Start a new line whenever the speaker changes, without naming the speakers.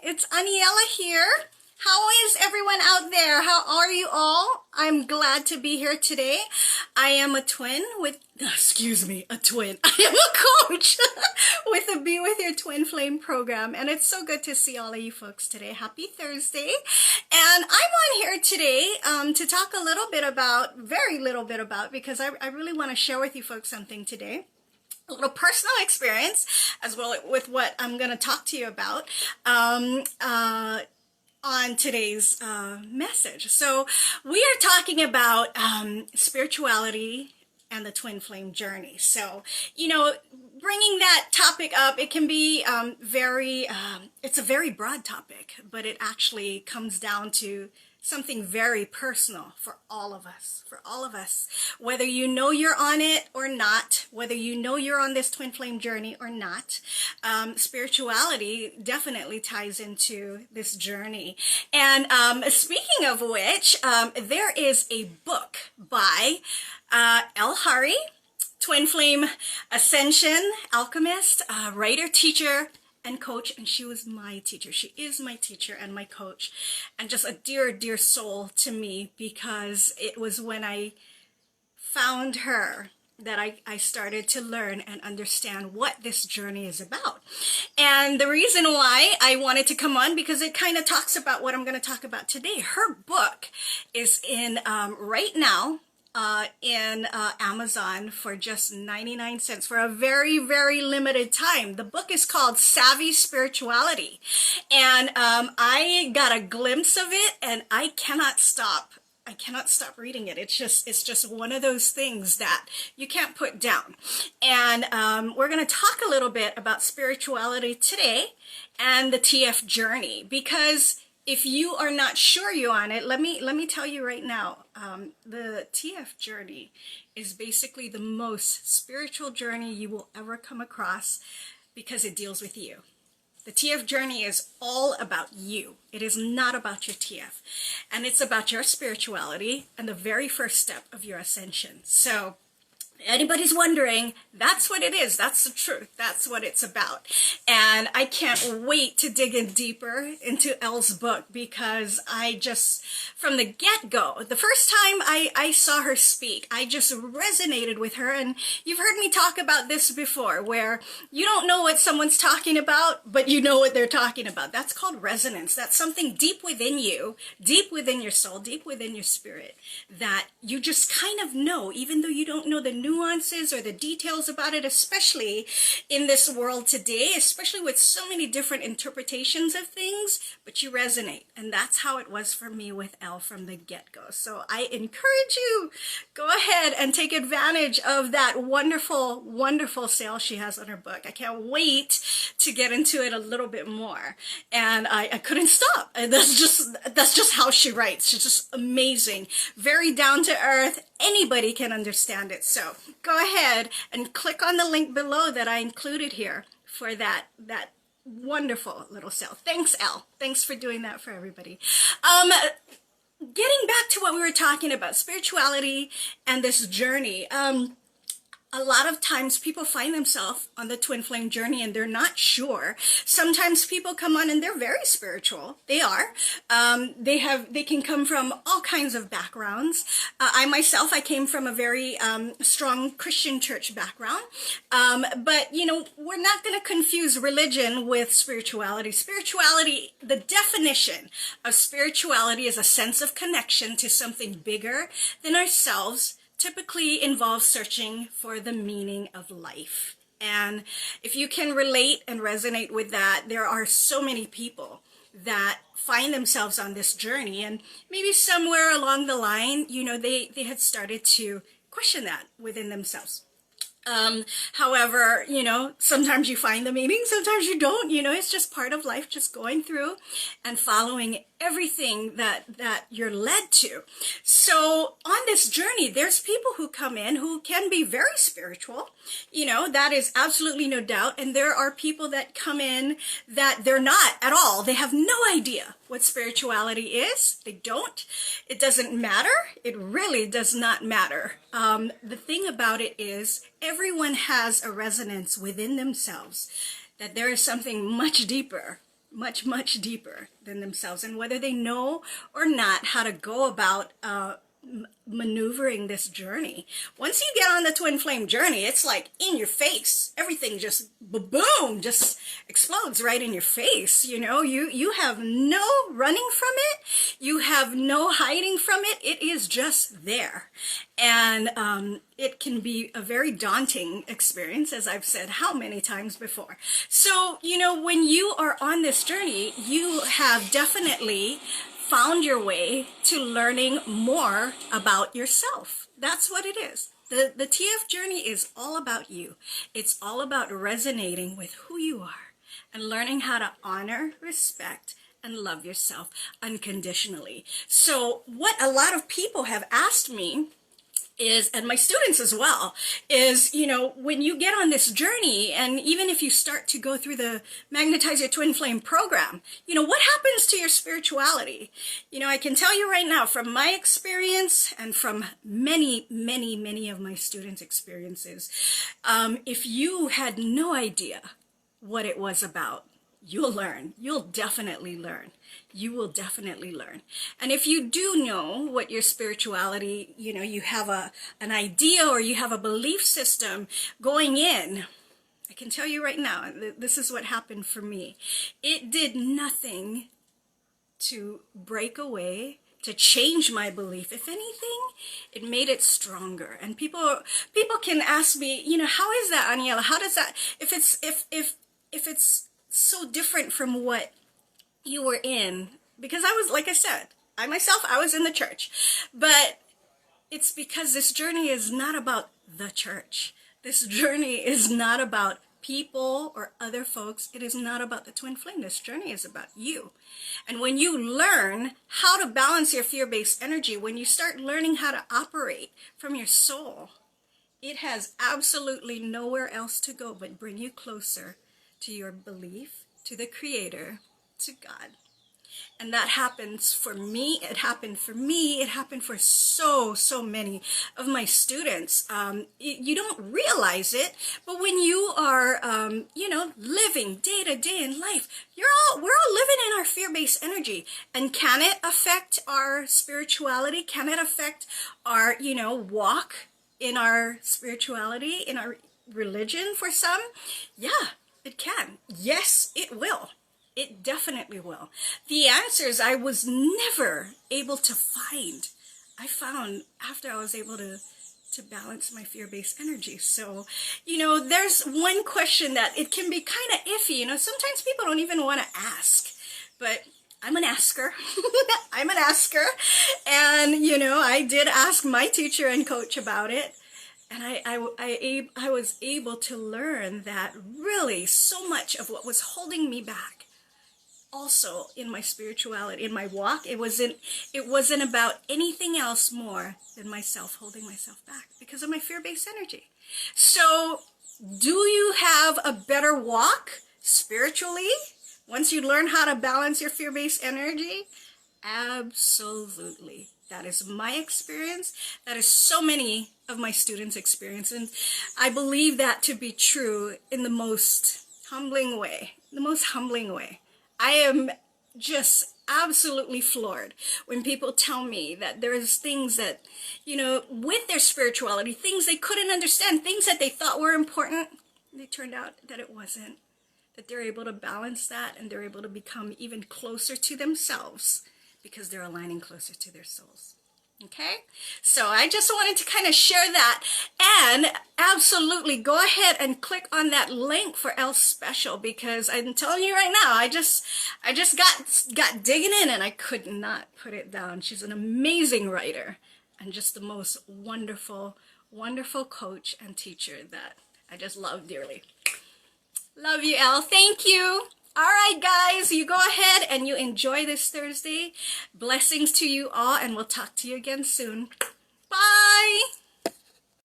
It's Aniela here. How is everyone out there? How are you all? I'm glad to be here today. I am a twin with, a twin. I am a coach with the Be With Your Twin Flame program. And it's so good to see all of you folks today. Happy Thursday. And I'm on here today to talk a little bit about, very little bit about, because I really want to share with you folks something today. A little personal experience as well with what I'm going to talk to you about on today's message. So we are talking about spirituality and the twin flame journey. So, bringing that topic up, it can be it's a very broad topic, but it actually comes down to something very personal for all of us, whether you know you're on it or not, whether you know you're on this twin flame journey or not. Spirituality definitely ties into this journey. And speaking of which, there is a book by El Hari, twin flame ascension alchemist, writer, teacher, and coach, and she was my teacher. She is my teacher and my coach, and just a dear, dear soul to me, because it was when I found her that I started to learn and understand what this journey is about. And the reason why I wanted to come on, because it kind of talks about what I'm going to talk about today. Her book is in right now in Amazon for just 99 cents for a very, very limited time. The book is called Savvy Spirituality. And I got a glimpse of it and I cannot stop reading it. It's just one of those things that you can't put down. And we're going to talk a little bit about spirituality today and the TF journey, because if you are not sure you're on it, let me tell you right now, the TF journey is basically the most spiritual journey you will ever come across, because it deals with you. The TF journey is all about you. It is not about your TF. And it's about your spirituality and the very first step of your ascension. So anybody's wondering, that's what it is. That's the truth. That's what it's about. And I can't wait to dig in deeper into Elle's book, because I just, from the get-go, the first time I saw her speak, I just resonated with her. And you've heard me talk about this before, where you don't know what someone's talking about, but you know what they're talking about. That's called resonance. That's something deep within you, deep within your soul, deep within your spirit, that you just kind of know, even though you don't know the nuances or the details about it, especially in this world today, especially with so many different interpretations of things, but you resonate. And that's how it was for me with Elle from the get-go. So I encourage you, go ahead and take advantage of that wonderful, wonderful sale she has on her book. I can't wait to get into it a little bit more. And I couldn't stop. And that's just how she writes. She's just amazing. Very down to earth. Anybody can understand it. So go ahead and click on the link below that I included here for that wonderful little sale. Thanks, Elle. Thanks for doing that for everybody. Getting back to what we were talking about, spirituality and this journey. A lot of times people find themselves on the twin flame journey and they're not sure. Sometimes people come on and they're very spiritual. They are. They can come from all kinds of backgrounds. I myself, I came from a very strong Christian church background. But we're not going to confuse religion with spirituality. Spirituality, the definition of spirituality is a sense of connection to something bigger than ourselves, typically involves searching for the meaning of life. And if you can relate and resonate with that, there are so many people that find themselves on this journey, and maybe somewhere along the line, they had started to question that within themselves. However, sometimes you find the meaning, sometimes you don't, it's just part of life, just going through and following everything that you're led to. So on this journey, there's people who come in who can be very spiritual, that is absolutely no doubt. And there are people that come in that they're not at all. They have no idea what spirituality is. They don't. It doesn't matter. It really does not matter. The thing about it is everyone has a resonance within themselves, that there is something much deeper, much, much deeper than themselves, and whether they know or not how to go about maneuvering this journey. Once you get on the twin flame journey, it's like in your face. Everything just boom, just explodes right in your face. You know, you have no running from it. You have no hiding from it. It is just there. And it can be a very daunting experience, as I've said how many times before. So, you know, when you are on this journey, you have definitely found your way to learning more about yourself. That's what it is. The TF journey is all about you. It's all about resonating with who you are and learning how to honor, respect, and love yourself unconditionally. So what a lot of people have asked me is, and my students as well, is, you know, when you get on this journey, and even if you start to go through the Magnetize Your Twin Flame program, you know, what happens to your spirituality? You know, I can tell you right now from my experience and from many, many, many of my students' experiences, if you had no idea what it was about, you'll learn. You'll definitely learn. You will definitely learn. And if you do know what your spirituality, you know, you have an idea or you have a belief system going in, I can tell you right now, this is what happened for me. It did nothing to break away, to change my belief. If anything, it made it stronger. And people can ask me, you know, how is that, Aniela? How does that, if it's so different from what you were in? Because I was, like I said, I was in the church, but it's because this journey is not about the church. This journey is not about people or other folks. It is not about the twin flame. This journey is about you. And when you learn how to balance your fear-based energy, when you start learning how to operate from your soul, it has absolutely nowhere else to go but bring you closer to your belief, to the Creator, to God. And that happens for me. It happened for me. It happened for so many of my students. You don't realize it, but when you are, you know, living day to day in life, we're all living in our fear-based energy. And can it affect our spirituality? Can it affect our, you know, walk in our spirituality, in our religion for some? Yeah, it can. Yes, it will. It definitely will. The answers I was never able to find, I found after I was able to balance my fear-based energy. So, you know, there's one question that it can be kind of iffy. You know, sometimes people don't even want to ask, but I'm an asker. I'm an asker. And, you know, I did ask my teacher and coach about it. And I was able to learn that really so much of what was holding me back, also in my spirituality, in my walk, it wasn't about anything else more than myself, holding myself back because of my fear-based energy. So do you have a better walk spiritually once you learn how to balance your fear-based energy? Absolutely. That is my experience. That is so many of my students' experience. And I believe that to be true in the most humbling way. The most humbling way. I am just absolutely floored when people tell me that there's things that, you know, with their spirituality, things they couldn't understand, things that they thought were important, they turned out that it wasn't. That they're able to balance that and they're able to become even closer to themselves because they're aligning closer to their souls. Okay, so I just wanted to kind of share that, and absolutely go ahead and click on that link for Elle's special, because I'm telling you right now, I just got digging in and I could not put it down. She's an amazing writer and just the most wonderful coach and teacher that I just love dearly. Love you, Elle. Thank you. All right, guys, you go ahead and you enjoy this Thursday. Blessings to you all, and we'll talk to you again soon. Bye.